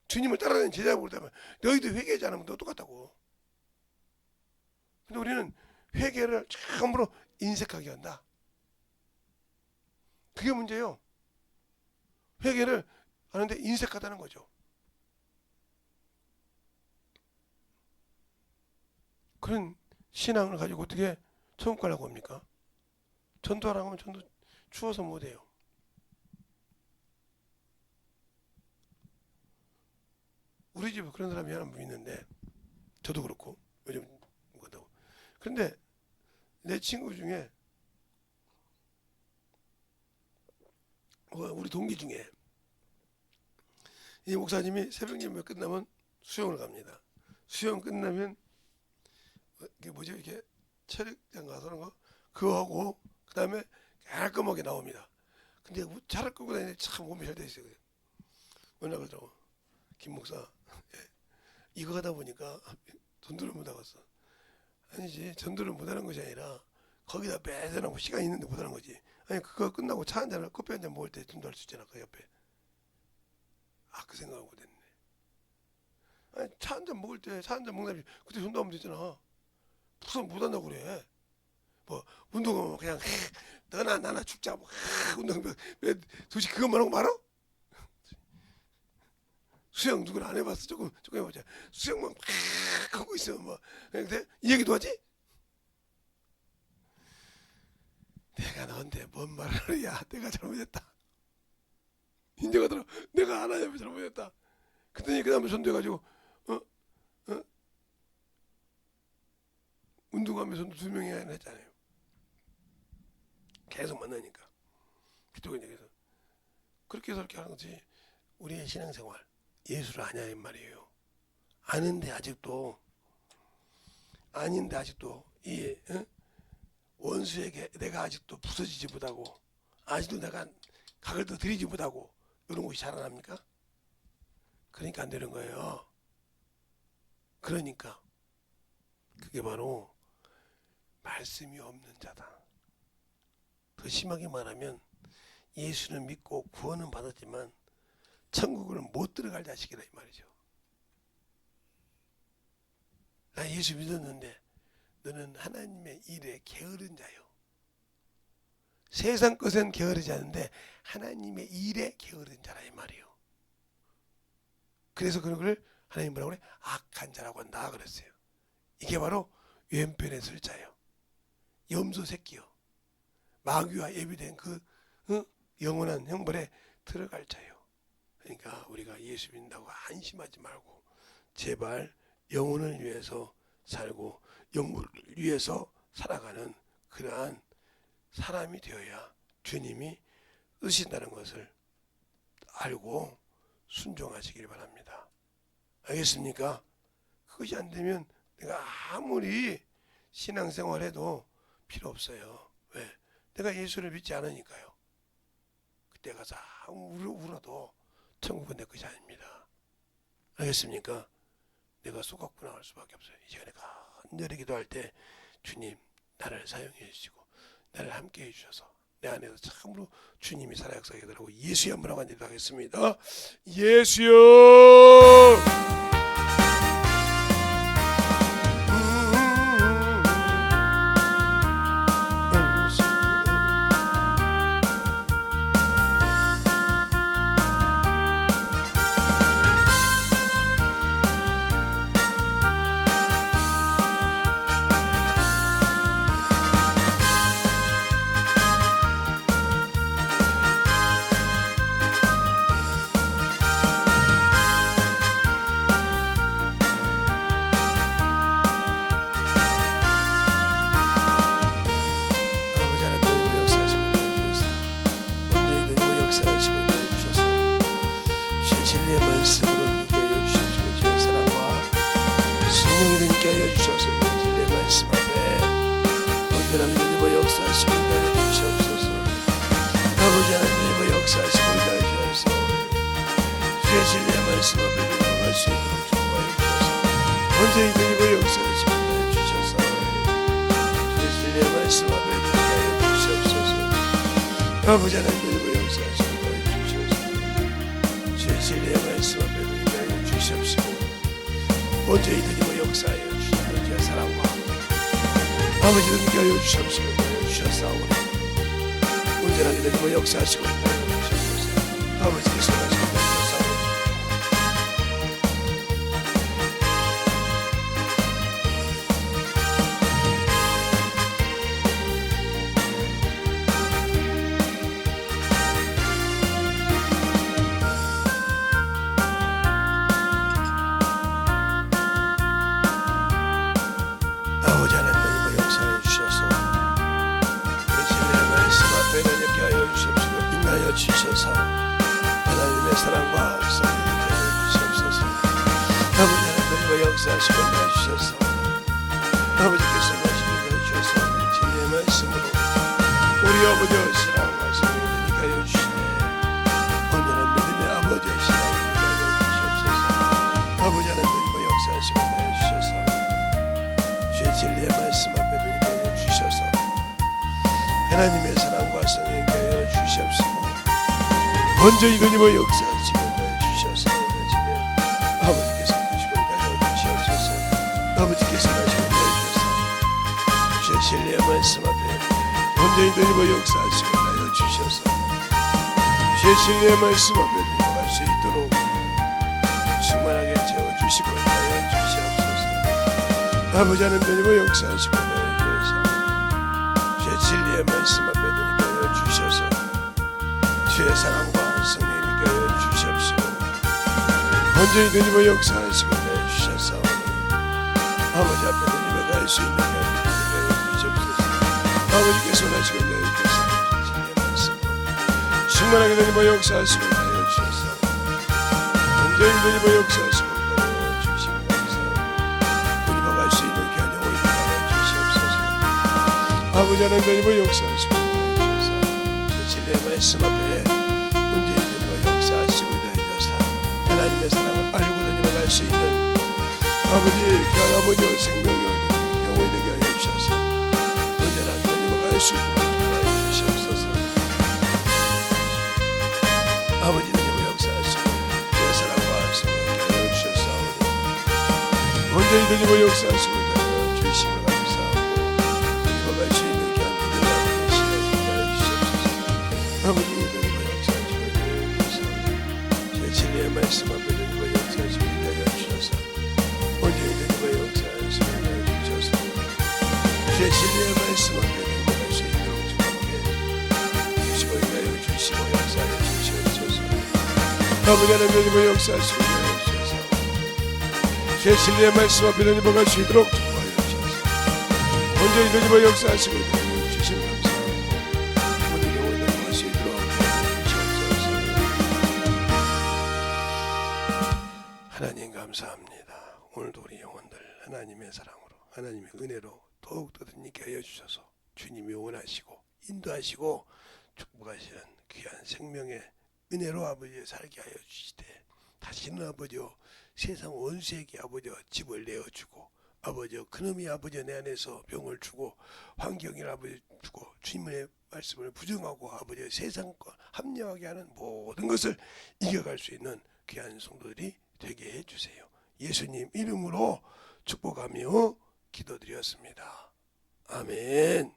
[SPEAKER 1] 주님을 따라다니는 제자를 보다면 너희도 회개하지 않으면 너 똑같다고. 근데 우리는 회개를 처음으로 인색하게 한다. 그게 문제예요. 회개를 하는데 인색하다는 거죠. 그런 신앙을 가지고 어떻게 천국 가려고 합니까? 전도하라고 하면 전도 추워서 못해요. 우리 집에 그런 사람이 하나 있는데, 저도 그렇고 요즘 그렇다고. 그런데 내 친구 중에 우리 동기 중에 이 목사님이 새벽 예배 끝나면 수영을 갑니다. 수영 끝나면 이게 뭐죠? 이렇게 체력장 가서 하는 거 그거 하고 그 다음에 깔끔하게 나옵니다. 근데 차를 끌고 다니는데 참 몸이 잘 돼 있어요. 뭐냐 그러더라고. 김 목사, 이거 하다 보니까 전도를 못 하겠어. 아니지, 전도를 못 하는 것이 아니라 거기다 매달하고 시간 있는데 못 하는 거지. 아니, 그거 끝나고 차 한 잔을 커피 한 잔 먹을 때 전도할 수 있잖아. 그 옆에. 아, 그 생각하고 됐네. 아니, 차 한 잔 먹을 때 차 한 잔 먹는다면 그때 전도하면 되잖아. 무슨 못 한다고 그래. 뭐 운동하면 그냥 너나 나나 죽자 뭐 운동 왜 도대체 그것만 하고 말아? 수영 누구나 안 해봤어. 조금 해보자. 수영만 하고 있으면 뭐 근데 이 얘기도 하지? 내가 너한테 뭔 말을 하냐. 내가 잘못했다. 인정하더라. 내가 안 하냐면 잘못했다. 그랬더니 그 다음에 전도해가지고 운동하면서 2명이 했잖아요. 계속 만나니까. 그래서 그렇게 해서 이렇게 하는 거지. 우리의 신앙생활 예수를 아냐 이 말이에요. 아는데 아직도 이 원수에게 내가 아직도 부서지지 못하고 아직도 내가 각을 더 들이지 못하고 이런 것이 자라납니까? 그러니까 안 되는 거예요. 그러니까 그게 바로 말씀이 없는 자다. 더 심하게 말하면 예수는 믿고 구원은 받았지만 천국을 못 들어갈 자식이라 이 말이죠. 나 예수 믿었는데 너는 하나님의 일에 게으른 자요. 세상 것은 게으르지 않은데 하나님의 일에 게으른 자라 이 말이요. 그래서 그런 걸 하나님 뭐라고 그래? 악한 자라고 한다 그랬어요. 이게 바로 왼편에 설 자요. 염소 새끼요. 마귀와 예비된 그 영원한 형벌에 들어갈 자요. 그러니까 우리가 예수 믿는다고 안심하지 말고 제발 영혼을 위해서 살고 영혼을 위해서 살아가는 그러한 사람이 되어야 주님이 쓰신다는 것을 알고 순종하시길 바랍니다. 알겠습니까? 그것이 안 되면 내가 아무리 신앙생활해도 필요 없어요. 왜? 내가 예수를 믿지 않으니까요. 그때 가서 울어도 천국은 내 것이 아닙니다. 알겠습니까? 내가 속았구나 할 수밖에 없어요. 이 시간에 간절히 기도할 때 주님 나를 사용해 주시고 나를 함께 해 주셔서 내 안에서 참으로 주님이 살아 역사하게 되라고 예수의 한번 하고 기도하겠습니다. 예수여 말씀으로 있게 하여 주시옵시고 주의 사랑과 성령으로 있게 하여 주셔서 진리의 말씀 앞에 언제나 믿음으로 역사하시고 인도하여 주시옵소서. 아버지 하나님의 역사하시고 인도하여 주셔서 주의 진리의 말씀 앞에 믿음할 수 있도록 축복하여 주셔서 언제나 믿음으로 역사하시고 인도하여 주셔서 주의 진리의 말씀 앞에 믿음하여 주시옵소서. 아버지 하나님의 역사하시고 인도하여 주셔서 주의 진리의 말씀 앞에 믿음하여 주시옵시고 언제나 믿음으로 역사하여 주시옵소서. 주의 사랑과 아버지도 믿게 주시옵시고 주셨사오니 언제나 믿음으로 역사하시고 주시옵소서. 아버지께서 하시고 주셨사오니 아버지 하나님 역사해 주셔서 진리의 말씀 앞에 이렇게 하여 주시옵시고 인하여 주셔서 하나님의 사랑과 성령을 하여 주시옵소서. 아버지 하나님 역사하시고 인하여 주셔서 아버지께서 말씀을 주셔서 진리의 말씀으로 우리 아버지의 사랑과 성령을 하여 주시네 언제나 믿음의 아버지의 사랑을 하여 주시옵소서. 아버지 하나님 역사하시고 인하여 주셔서 주의 진리의 말씀 앞에 하여 주셔서 하나님의 사랑과 성령을 하여 주시옵시고 먼저 이거님을 역사하시고 하여 주셔서 아버지께서 하시고 하여 주시옵소서. 아버지께서 하시고 하여 주셔서 주의 진리의 말씀 앞에 먼저 이거님을 역사하시고 하여 주셔서 주의 진리의 말씀 앞에 들어갈 수 있도록 충만하게 채워주시고 하여 주시옵소서. 아버지 하나님의 역사하시고 하여 주셔서 주의 진리의 말씀 앞에 하여 주셔서 주의 사랑과 성령을 하여 주시옵시고 먼저 이들님의 역사하시고 하여 주셔서 아버지 앞에 드리며 갈 수 있는 하여 주시옵소서. 아버지께서 원하시고 하여 주셔서 진리의 말씀으로 충만하게 드리며 역사하시고 하여 주셔서 먼저 이들님의 역사하시고 하여 주시고 드리며 갈 수 있는 아버지 하나님의 역사하시고 주셔서 진리의 말씀 앞에 문제 있는 거 역사하시고 주셔서 하나님의 사랑을 알고 다니며 갈 수 있는 아버지 아버지의 생명을 영원히 되게 하여 주셔서 언제나 다니며 갈 수 있도록 도와주시옵소서. 아버지 하나님의 역사하시고 주의 사랑과 성령을 하여 주셔서 언제나 다니며 역사하시고 주심을 아버지 이들과 역사하시고 주셔서 주의 진리의 말씀 앞에 이들과 역사하시고 하여 주셔서 먼저 이들과 역사하시고 하여 주셔서 주의 진리의 말씀 앞에 이들과 갈 수 있도록 주님께 주시고 하여 주시고 역사하여 주시옵소서. 아버지 하나님의 역사하시고 하여 주셔서 주의 진리의 말씀 앞에 이들과 갈 수 있도록 주하여 주셔서 먼저 이들과 역사하시고 하여 주시옵소서. 하나님 감사합니다. 오늘도 우리 영혼들 하나님의 사랑으로 하나님의 은혜로 더욱더 드리게 하여 주셔서 주님이 원하시고 인도하시고 축복하시는 귀한 생명의 은혜로 아버지 살게 하여 주시되 다시는 아버지여 세상 원수에게 아버지여 집을 내어주고 아버지여 그놈이 아버지여 내 안에서 병을 주고 환경을 아버지 주고 주님의 말씀을 부정하고 아버지여 세상과 합리화하게 하는 모든 것을 이겨갈 수 있는 귀한 성도들이 되게 해주세요. 예수님 이름으로 축복하며 기도드렸습니다. 아멘.